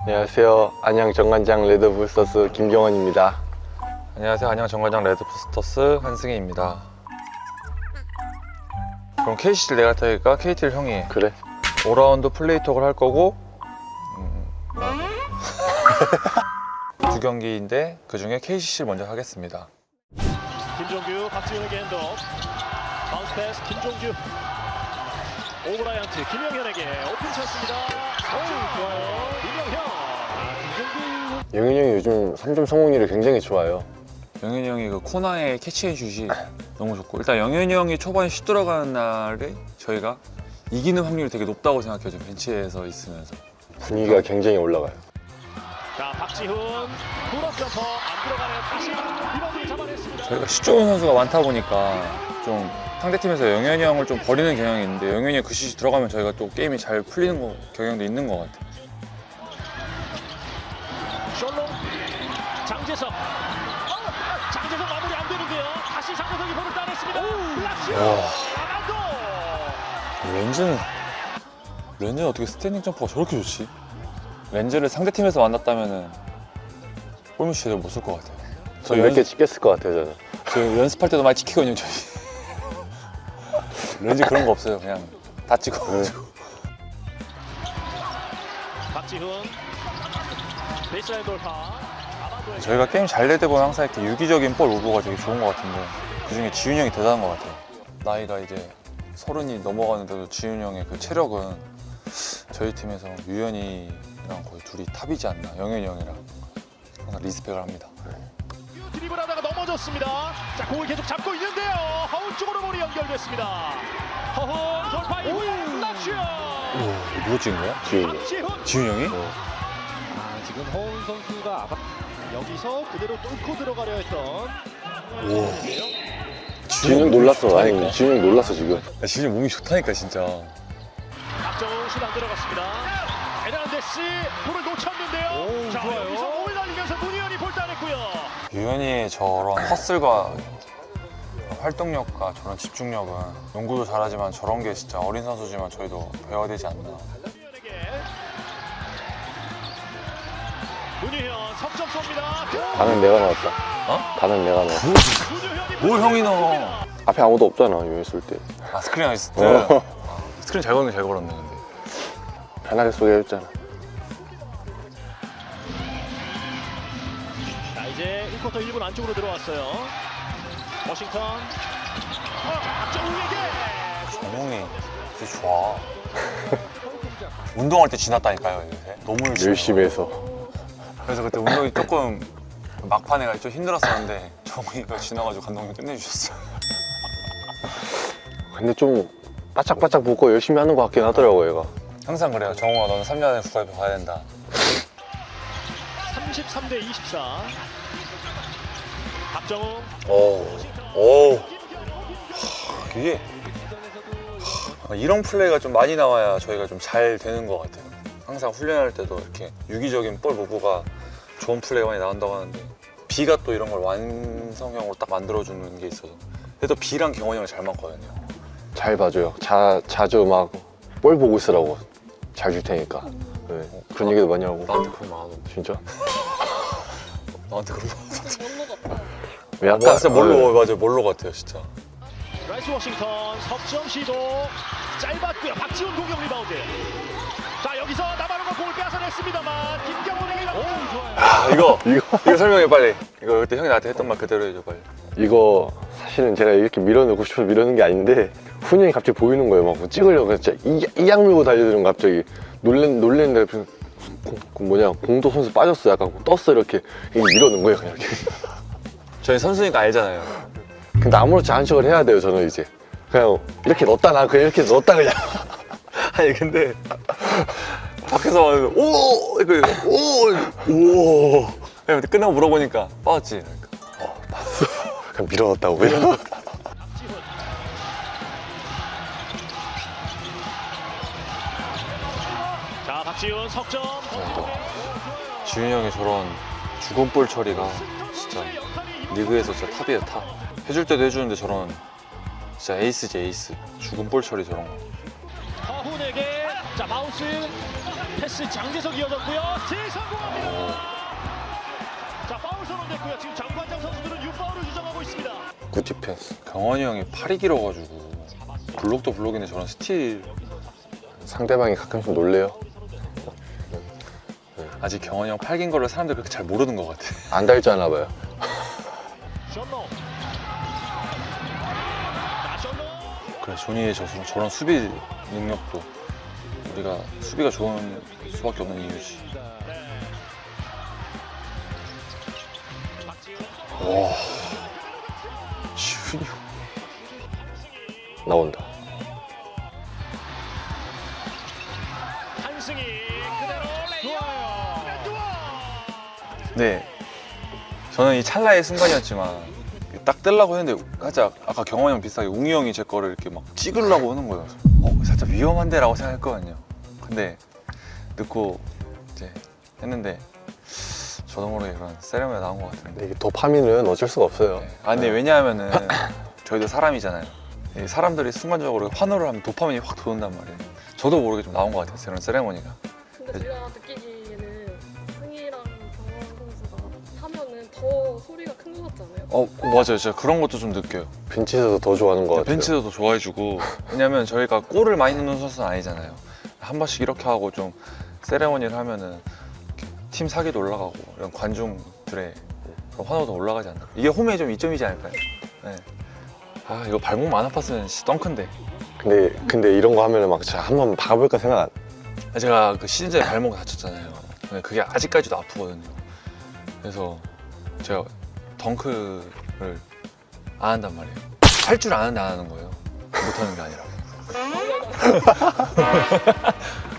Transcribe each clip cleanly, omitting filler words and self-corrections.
안녕하세요. 안양 정관장 레드부스터스 김경원입니다. 안녕하세요. 안녕 정관장 레드부스터스 한승희입니다. 그럼 KC를 내가 타니까 KT를 형이 해. 그래? 5라운드 플레이톡을 할 거고 두 경기인데 그 중에 KC를 먼저 하겠습니다. 김종규, 박지훈에게 핸드업. 바운스 패스 김종규. 오브라이언트 김영현에게 오픈 찬스입니다. 좋아요. 김영현. 영윤이 형이 요즘 3점 성공률이 굉장히 좋아요. 영현이 형이 그 코너의 캐치앤슛이 너무 좋고, 일단 영현이 형이 초반에 슛 들어가는 날에 저희가 이기는 확률이 되게 높다고 생각해요. 벤치에서 있으면서 분위기가 굉장히 올라가요. 자, 박지훈 풀업 점퍼 안 들어가네요. 다시 리바운드를 잡아냈습니다. 저희가 슛 좋은 선수가 많다 보니까 좀 상대팀에서 영현이 형을 좀 버리는 경향이 있는데, 영현이 형 그 슛이 들어가면 저희가 또 게임이 잘 풀리는 경향도 있는 것 같아요. 셜롱 장재석. 장재석 마무리 안 되는데요. 다시 장재석이 볼을 따냈습니다. 블락슛. 아마도. 렌즈는 어떻게 스탠딩 점퍼가 저렇게 좋지? 렌즈를 상대팀에서 만났다면은 골밑 제대로 못 쓸 것 같아요. 저 몇 개 찍혔을 것 같아요, 저는. 저 연습할 때도 많이 찍히거든요, 저희. 렌즈 그런 거 없어요. 그냥 다 찍어가지고. 박지훈 베이스라인 돌파. 저희가 게임 잘 될 때 보면 항상 이렇게 유기적인 볼 오버가 되게 좋은 것 같은데, 그중에 지훈이 형이 대단한 것 같아요. 나이가 이제 30이 넘어가는데도 지훈이 형의 그 체력은 저희 팀에서 유현이랑 거의 둘이 탑이지 않나. 영현이 형이랑 항상 리스펙을 합니다. 드리블하다가 넘어졌습니다. 자, 공을 계속 잡고 있는데요. 허훈 쪽으로 볼이 연결됐습니다. 허훈 돌파 이후에 블락슛. 누가 찍은 거야? 지훈이. 박지훈. 지훈이 형이? 지금 허훈 선수가 여기서 그대로 뚫고 들어가려 했던. 지훈이 형 놀랐어. 아니, 지훈이 형 놀랐어, 지금. 지훈이 형 몸이 좋다니까, 진짜. 박정훈 슛 안 들어갔습니다. 에르난데스 볼을 놓쳤는데요. 자, 좋아요. 여기서 몸을 날리면서 문희현이 볼 따냈고요. 유현이의 저런 허슬과 활동력과 저런 집중력은, 농구도 잘하지만 저런 게 진짜 어린 선수지만 저희도 배워야 되지 않나. 문희현 석점 쏩니다. 반은 내가 넣었다. 어? 반은 내가 넣었어. 문희현이 뭘 형이 넣어? 앞에 아무도 없잖아, 유현 쏠 때. 아, 스크린 아시스트? 어. 스크린 잘 걸었네, 잘 걸었네. 근데 편하게 쏘게 했잖아. 자, 이제 1쿼터 1분 안쪽으로 들어왔어요. 워싱턴. 박정우에게. 정웅이 진짜 좋아. 운동할 때 지났다니까요, 요새. 너무 열심히 해서. 그래서 그때 운동이 조금 막판에 좀 힘들었었는데 정웅이가 지나가지고 감독님이 끝내주셨어요. 근데 좀 바짝바짝 붙고 열심히 하는 것 같긴 하더라고, 얘가. 항상 그래요. 정웅아, 너는 3년 안에 국가대표 가야 된다. 33대 24. 박정우. 이게 이런 플레이가 좀 많이 나와야 저희가 좀 잘 되는 것 같아요. 항상 훈련할 때도 이렇게 유기적인 볼 무브가 좋은 플레이가 많이 나온다고 하는데, B가 또 이런 걸 완성형으로 딱 만들어주는 게 있어서. 그래도 B랑 경원이 형이 잘 맞거든요. 잘 봐줘요. 자주 막 볼 보고 있으라고. 잘 줄 테니까. 네. 그런 얘기도 많이 하고. 나한테 그런 말 하던데. 진짜? 나한테 그런 말 하던데. 약간 진짜 뭘로, 맞아요. 뭘로 같아요, 진짜. 라이스 워싱턴 석점 시도 짧았고요. 박지훈 공격 리바운드. 자, 여기서 나바로가 공을 빼앗아냈습니다만 김경원에게 좋아요. 이거 설명해, 빨리. 이거 그때 형이 나한테 했던 말 그대로 해줘, 빨리. 이거 사실은 제가 이렇게 밀어넣고 싶어서 밀어넣은 게 아닌데, 훈이 형이 갑자기 보이는 거예요. 막 찍으려고. 진짜 이악 물고 달려드는 거 갑자기. 놀랬는데 공도 선수 빠졌어. 약간 떴어, 이렇게. 밀어넣은 거예요, 그냥 이렇게. 저희 선수니까 알잖아요. 근데 아무렇지 않은 척을 해야 돼요, 저는 이제. 그냥 이렇게 넣었다, 나 그냥 이렇게 넣었다, 그냥. 아니, 근데 밖에서 막 이거 오. 그냥 끝나고 물어보니까 빠졌지. 그러니까. 봤어. 그냥 밀어넣었다고. 그냥. 자, 박지훈 석점. 지훈이 형의 저런 죽은 볼 처리가 진짜 리그에서 진짜 탑이에요, 탑. 해줄 때도 해주는데 저런 진짜 에이스지, 에이스. 죽은 볼 처리 저런 거. 허훈에게 자, 바운스 패스 장재석 이어졌고요. 성공합니다. 자, 파울 선언됐고요. 지금 장관장 선수들은 유파울을 주장하고 있습니다. 굿 디펜스. 경원이 형이 팔이 길어가지고 블록도 블록인데 저런 스틸. 상대방이 가끔씩 놀래요. 아직 경원이 형 팔 긴 거를 사람들이 그렇게 잘 모르는 것 같아. 안 닮지 않아 봐요. 션노. 션노. 그래, 조니의 저런 수비 능력도 우리가 수비가 좋은 수밖에 없는 이유지. 와, 지훈이 형. 나온다. 한승희 그대로 레이업. 네, 저는 이 찰나의 순간이었지만 딱 뜰라고 했는데 살짝 아까 경원이 형 비슷하게 웅이 형이 제 거를 이렇게 막 찍으려고 하는 거예요. 살짝 위험한데 라고 생각했거든요. 근데 넣고 이제 했는데 저도 모르게 그런 세레머니가 나온 것 같은데. 근데 이게 도파민은 어쩔 수가 없어요. 네. 아 근데 왜냐하면은 저희도 사람이잖아요. 이 사람들이 순간적으로 환호를 하면 도파민이 확 도는단 말이에요. 저도 모르게 좀 나온 것 같아요, 그런 세레머니가. 근데 제가 느끼기에는 승희랑 경원 선수가 하면은 더 소리가 큰 것 같지 않아요? 맞아요. 제가 그런 것도 좀 느껴요. 벤치에서도 더 좋아하는 것 같아요. 벤치도 더 좋아해주고. 왜냐면 저희가 골을 많이 넣는 선수는 아니잖아요. 한 번씩 이렇게 하고 좀 세레머니를 하면은 팀 사기도 올라가고 이런 관중들의 환호도 올라가지 않나. 이게 홈에 좀 이점이지 않을까요? 네. 아 이거 발목만 안 아팠으면 덩크인데. 근데 이런 거 하면은 막 진짜 한번 박아볼까 생각 안. 제가 그 시즌 전에 발목 다쳤잖아요. 근데 그게 아직까지도 아프거든요. 그래서 제가 덩크를 안 한단 말이에요. 할 줄 아는데 안 하는 거예요. 못하는 게 아니라.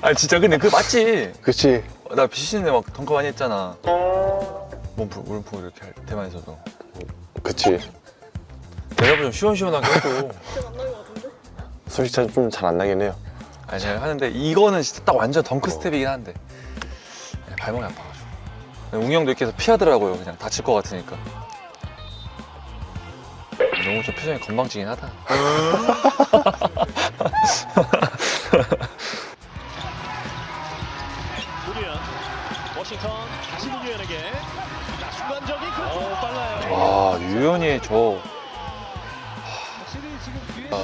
아니 진짜 근데 그거 맞지? 그치. 나 시즌에 막 덩크 많이 했잖아. 몸풀, 물풀 이렇게 할 때만에서도. 그치. 내가 좀 시원시원하게 해도. 진짜 만난 것 같은데? 솔직히 좀 잘 안 나긴 해요. 아니 제가 하는데 이거는 진짜 딱 완전 덩크 스텝이긴 한데 발목이 아파가지고. 웅이 형도 이렇게 해서 피하더라고요. 그냥 다칠 것 같으니까. 너무 좀 표정이 건방지긴 하다. 문유현. 워싱턴 다시 문유현에게. 자, 순간적인 그 빨라요. 와 유현이 저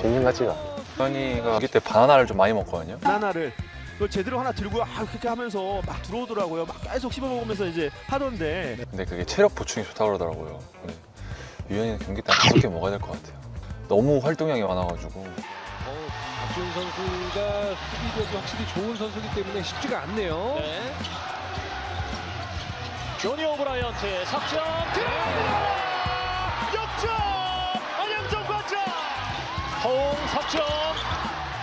신인 같지가. 유현이가 아기 때 바나나를 좀 많이 먹거든요. 바나나를 그걸 제대로 하나 들고 그렇게 하면서 막 들어오더라고요. 막 계속 씹어 먹으면서 이제 하던데. 근데 그게 체력 보충이 좋다고 그러더라고요. 근데 유현이는 경기 때 5개 먹어야 될 것 같아요. 너무 활동량이 많아가지고. 박지훈 선수가 수비력이 확실히 좋은 선수이기 때문에 쉽지가 않네요. 네. 조니 오브라이언트의 석점 들어갑니다. 역점! 안양정 관장! 허웅 석점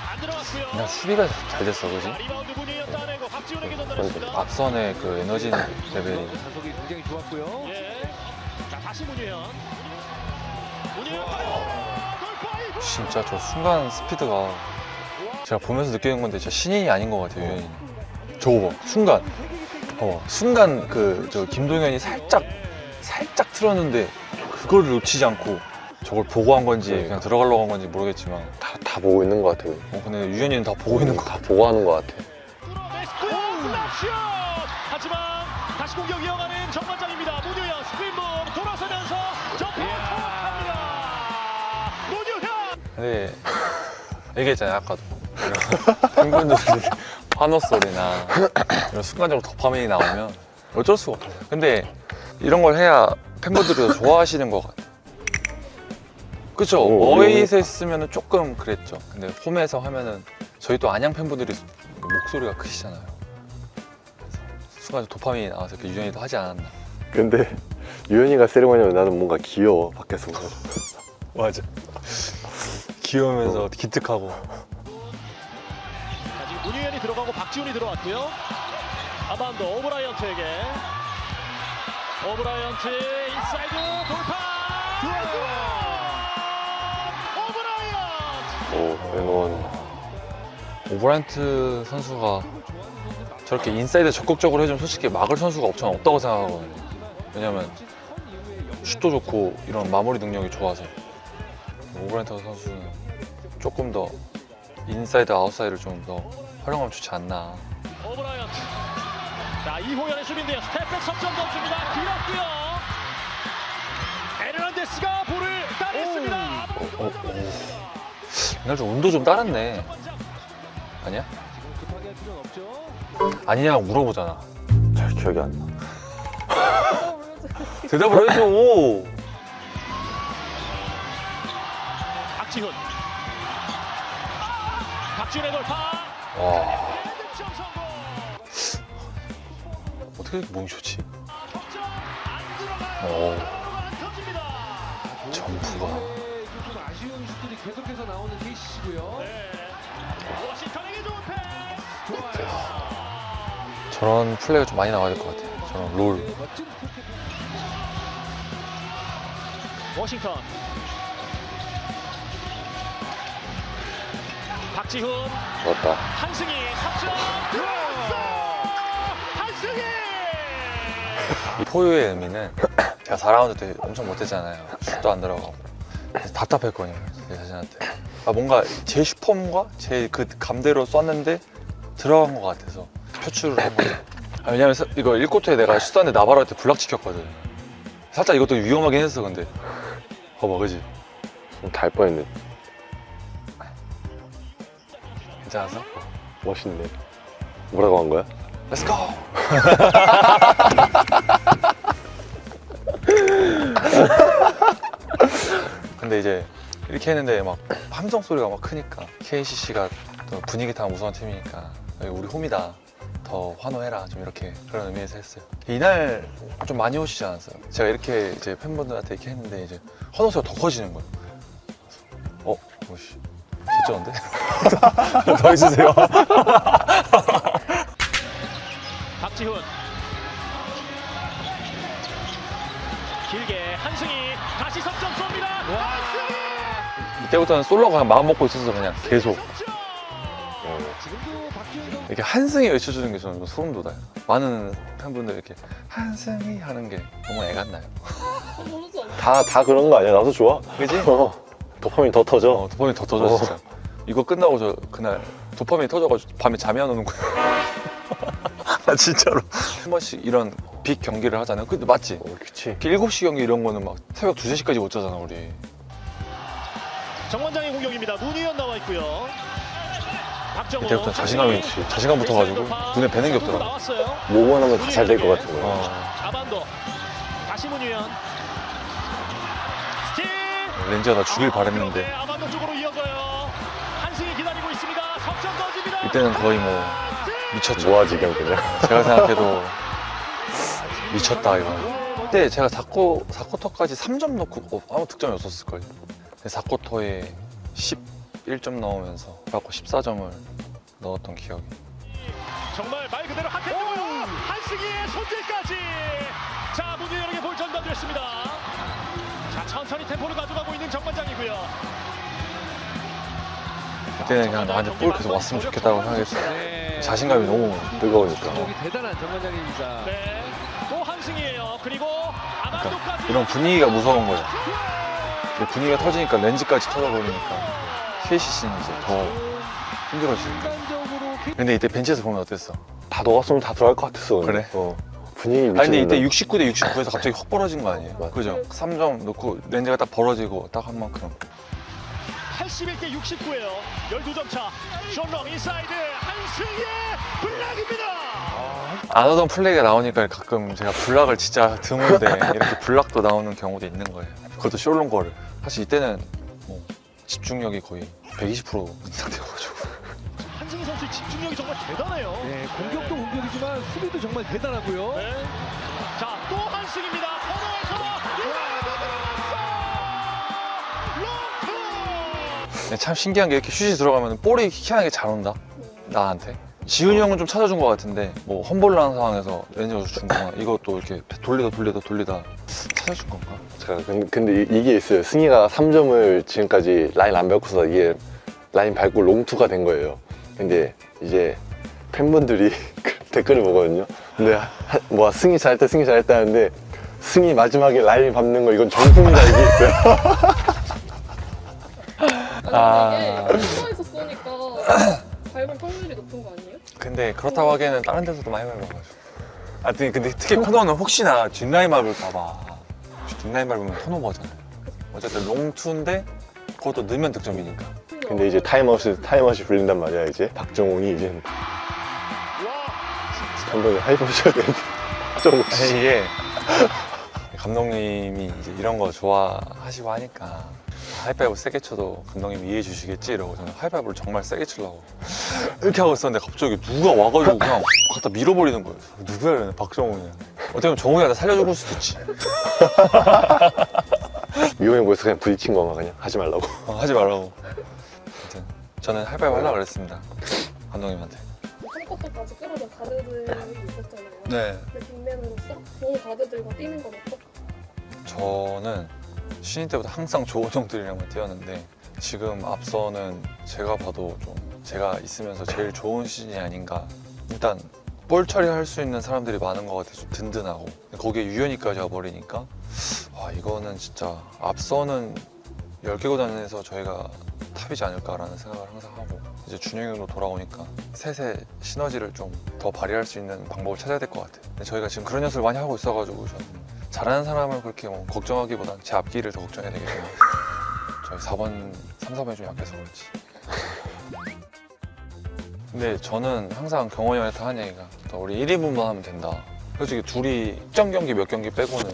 안 들어갔고요. 그냥 수비가 잘 됐어, 그지? 자, 리바운드 문유현 따내고 박지훈에게 전달했습니다. 앞선의 그 에너지 레벨이. 자석이 굉장히 좋았고요. 예. 자, 다시 문유현. 문유현 돌파 이후. 진짜 저 순간 스피드가 제가 보면서 느끼는 건데 진짜 신인이 아닌 것 같아요, 유현이. 저거 봐, 순간. 순간 그 저 김동현이 살짝 틀었는데 그걸 놓치지 않고 저걸 보고 한 건지 그냥 들어가려고 한 건지 모르겠지만 다 보고 있는 것 같아요. 근데 유현이는 다 보고 있는 거 다 보고 하는 것 같아. 뚫어냈고요. 블락슛! 하지만 다시 공격 이어가는 정관장입니다. 문유현 스피드문 돌아서면서 점프 정확합니다. 문유현! 근데 얘기했잖아요, 아까도. 팬분들이 환호 소리나 이런 순간적으로 도파민이 나오면 어쩔 수가 없어요. 근데 이런 걸 해야 팬분들이 더 좋아하시는 것 같아요. 그쵸? 어웨이에서 했으면 조금 그랬죠. 근데 홈에서 하면은 저희 또 안양 팬분들이 목소리가 크시잖아요. 그래서 순간적으로 도파민이 나와서 이렇게 유연이도 하지 않았나. 근데 유현이가 세리머니하면 나는 뭔가 귀여워 밖에서. 맞아. 귀여우면서 기특하고. 자, 지금 문유현이 들어가고 박지훈이 들어왔고요. 아반도 오브라이언트에게. 오브라이언트 인사이드 돌파. 오브라이언트. 오, 왼원. 오브라이언트 선수가 저렇게 인사이드 적극적으로 해주면 솔직히 막을 선수가 엄청 없다고 생각하거든요. 왜냐면 슛도 좋고 이런 마무리 능력이 좋아서. 오브라이언트 선수는 조금 더 인사이드 아웃사이드를 좀 더 활용하면 좋지 않나. 오브라이언. 자, 이호연의 수비인데요. 스텝백 석점 던집니다. 길었고요. 에르난데스가 볼을 따냈습니다. 이날 좀 운도 좀 따랐네. 아니야? 급하게 할 필요는 없죠. 아니냐고 물어보잖아. 잘 기억이 안 나. 대답을 해줘. 박지훈. 박지훈의 돌파. 와, 득점 성공. 어떻게 이렇게 몸이 좋지? 석점 안 들어가요. 오, 안 터집니다. 점프가. 이게 좀 아쉬운 슛들이 계속해서 나오는 KCC고요. 네. 워싱턴에게 좋은 패스. 좋아요. 저런 플레이가 좀 많이 나와야 될 것 같아. 저런 롤. 멋진 포켓. 워싱턴. 박지훈. 맞다. 한승희 3점 들어왔어. 한승희. 이 포유의 의미는 제가 4라운드 때 엄청 못했잖아요. 슛도 안 들어가고. 그래서 답답했거든요. 제 자신한테. 아, 뭔가 제 슈퍼문과 제 그 감대로 쐈는데 들어간 것 같아서 표출을 한 거죠. 아, 왜냐면 이거 1쿼터에 내가 슛 쐈는데 나바로한테 블락 찍혔거든. 살짝 이것도 위험하긴 했어, 근데. 봐봐, 그지? 좀 달 뻔했네. 괜찮았어? 멋있네. 뭐라고 한 거야? Let's go! 근데 이제 이렇게 했는데 막 함성 소리가 막 크니까 KCC가 또 분위기 다 무서운 팀이니까 우리 홈이다, 더 환호해라, 좀 이렇게 그런 의미에서 했어요. 이날 좀 많이 오시지 않았어요? 제가 이렇게 이제 팬분들한테 이렇게 했는데 이제 환호 소리가 더 커지는 거예요. 오씨, 개쩌는데? 더 해주세요. 박지훈. 길게 한승희 다시 석점 쏩니다. 한승희. 이때부터는 솔로가 그냥 마음 먹고 있어서 그냥 계속 석점. 지금도 박지훈 선수 이렇게 한승이 외쳐주는 게 저는 소름 돋아요. 많은 팬분들 이렇게 한승이 하는 게 너무 애 같나요? 모르지 않나? 다 그런 거 아니야? 나도 좋아. 그지? 도파민 더 터져. 도파민 더 터져 진짜. 이거 끝나고 저 그날 도파민이 터져가지고 밤에 잠이 안 오는 거예요. 나 진짜로 한 번씩 이런 빅 경기를 하잖아요. 근데 맞지? 그치. 7시 경기 이런 거는 막 새벽 2, 3시까지 못 자잖아 우리. 정원장의 공격입니다. 문희연 나와 있고요. 박정호. 이때부터 자신감이 자신감 붙어가지고 눈에 뵈는 게 없더라. 나왔어요. 뭐만 하면 다 잘 될 것 같은 거야. 아반도. 다시 문희연. 스틸. 렌즈가 나 주길 바랬는데 아반도 쪽으로 이어져요. 한승이 기다리고 있습니다. 석점 던집니다. 이때는 거의 뭐 미쳤죠. 모아지경 그냥. 제가 생각해도 미쳤다 이거. 그때 제가 4쿼터까지 3점 넣고 아무 득점이 없었을걸요. 4쿼터에 11점 넣으면서 그래갖고 14점을 넣었던 기억이. 정말 말 그대로 핫했고요. 한승희의 손질까지. 자, 문희연에게 볼 전달됐습니다. 자, 천천히 템포를 가져가고 있는 정관장이고요. 그때는 그냥 나한테 볼 계속 왔으면 좋겠다고 생각했어요. 네. 자신감이 너무 뜨거우니까. 여기 대단한 정관장입니다. 네. 또 한승희예요. 그리고 아반도까지. 이런 분위기가 무서운 거예요. 이 분위기가 터지니까 렌즈까지 터져버리니까 KCC는 이제 더 힘들어지는 거예요. 순간적으로 근데 이때 벤치에서 보면 어땠어? 다 녹았으면 다 들어갈 것 같았어. 근데. 그래? 분위기 미쳤는데. 아니 근데 이때 69대 69에서 갑자기 확 벌어진 거 아니에요? 맞아. 그죠? 3점 넣고 렌즈가 딱 벌어지고 딱 한 만큼 81대 69예요. 12점 차. 션롱 인사이드 한승희의 블락입니다. 안 하던 플레이가 나오니까 가끔 제가 블락을 진짜 드문데 이렇게 블락도 나오는 경우도 있는 거예요. 그것도 숄롱 거를. 사실 이때는 뭐 집중력이 거의 120% 상태여가지고. 한승희 선수의 집중력이 정말 대단해요. 네, 공격도 공격이지만 수비도 정말 대단하고요. 네. 자, 또 한승입니다. 코너에서 롱투. 참 신기한 게 이렇게 슛이 들어가면 볼이 희한하게 잘 온다. 나한테. 지훈이 형은 좀 찾아준 것 같은데 뭐 험볼을 하는 상황에서 렌즈가 준 거나 이것도 이렇게 돌리다 찾아준 건가? 제가 근데 이게 있어요. 승희가 3점을 지금까지 라인 안 밟고서 이게 라인 밟고 롱투가 된 거예요. 근데 이제 팬분들이 댓글을 보거든요. 근데 뭐 승희 잘했다 하는데 승희 마지막에 라인 밟는 거 이건 정품이다 이게 있어요. 아니 이게 코너에서 쏘니까 밟을 확률이 높은 거 아니에요? 근데 그렇다고 하기에는 다른 데서도 많이 밟아가지고. 근데 특히 코너는 혹시나 뒷라인 밟을까봐. 뒷라인 밟으면 턴오버잖아요. 어쨌든 롱투인데 그것도 넣으면 득점이니까. 근데 이제 타임아웃이 불린단 말이야. 이제 박정훈이 이제 감독님 하이퍼셔야 되는데. 박정훈 씨. 이게 감독님이 이제 이런 거 좋아하시고 하니까 하이파이브 세게 쳐도 감독님 이해해 주시겠지 이러고 저는 하이파이브를 정말 세게 치려고 이렇게 하고 있었는데 갑자기 누가 와가지고 그냥 갖다 밀어버리는 거예요. 누구야 이러네. 박정훈이야. 어떻게 보면 정훈이가 나 살려줄 수도 있지. 위험해 보여서 그냥 부딪힌 거만 그냥 하지 말라고. 하지 말라고. 아무튼 저는 하이파이브 하려고 그랬습니다. 감독님한테. 한쿼터까지 끌어낸 가드들이 있었잖아요. 네. 근데 빅맨으로서 좋은 가드들과 뛰는 건 어떨까? 저는 신인 때부터 항상 좋은 형들이랑만 뛰었는데 지금 앞서는 제가 봐도 좀 제가 있으면서 제일 좋은 시즌이 아닌가. 일단 볼 처리할 수 있는 사람들이 많은 것 같아서 좀 든든하고 거기에 유연이까지 와버리니까 와 이거는 진짜 앞서는 10개 구단에서 저희가 탑이지 않을까라는 생각을 항상 하고 이제 준영이 형도 돌아오니까 셋의 시너지를 좀 더 발휘할 수 있는 방법을 찾아야 될 것 같아요. 근데 저희가 지금 그런 연습을 많이 하고 있어가지고 저는 잘하는 사람을 그렇게 뭐 걱정하기보단 제 앞길을 더 걱정해야 되기 때문에 저희 4번, 3, 4번이 좀 약해서 그렇지. 근데 저는 항상 경원이 형한테 하는 얘기가 우리 1인분만 하면 된다. 솔직히 둘이 특정 경기 몇 경기 빼고는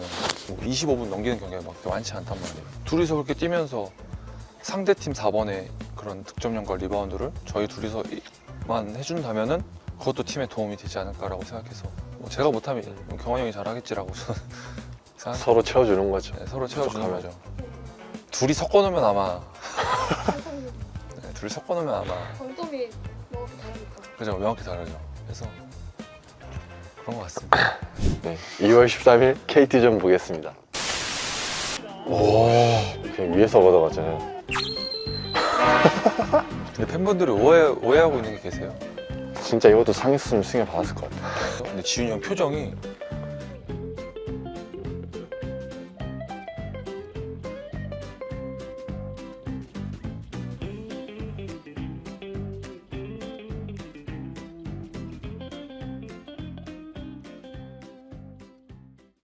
뭐 25분 넘기는 경기가 막 많지 않단 말이에요. 둘이서 그렇게 뛰면서 상대팀 4번의 그런 득점력과 리바운드를 저희 둘이서만 해준다면은 그것도 팀에 도움이 되지 않을까라고 생각해서 뭐 제가 못하면 경원이 형이 잘하겠지라고 저는 생각해요. 서로 채워주는 거죠. 네, 서로 채워주는 부족하면. 거죠. 둘이 섞어놓으면 아마 항상 둘이 섞어놓으면 아마 장점이 명확히 다르니까. 그죠 명확히 다르죠. 그래서 그런 것 같습니다. 네, 2월 13일 KT전 보겠습니다. 오, 그냥 위에서 걷어가잖아요. 근데 팬분들이 오해하고 있는 게 계세요. 진짜 이것도 상했으면 승인 받았을 것 같아요. 근데 지훈이 형 표정이